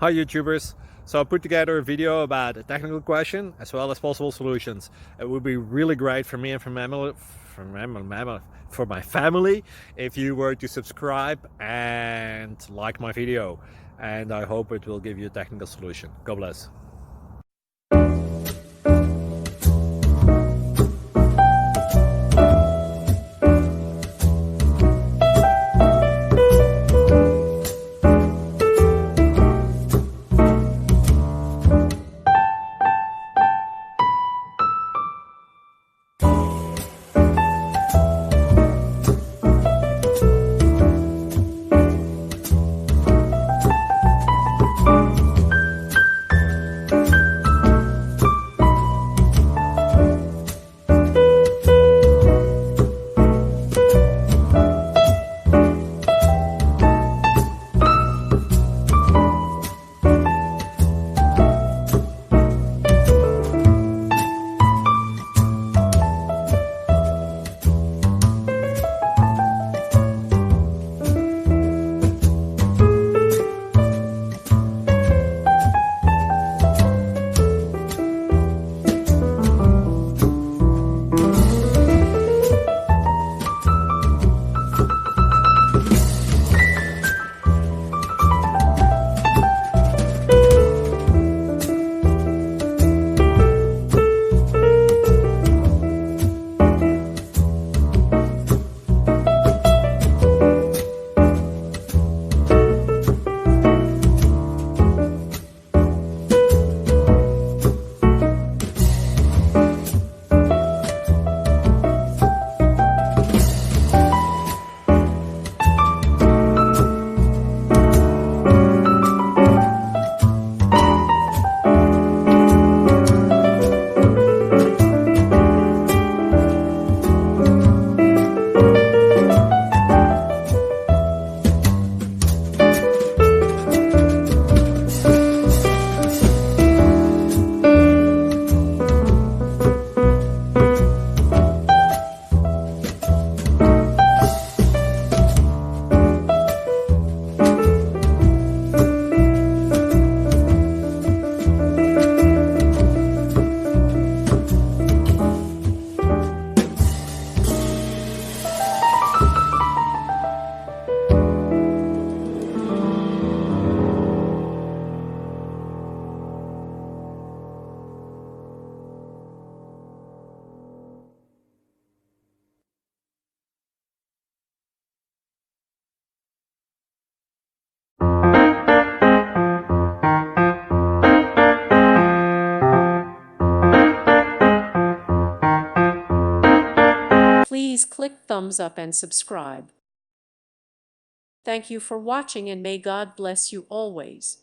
Hi YouTubers! So I put together a video about a technical question as well as possible solutions. It would be really great for me and for my family if you were to subscribe and like my video, and I hope it will give you a technical solution. God bless. Please click thumbs up and subscribe. Thank you for watching, and may God bless you always.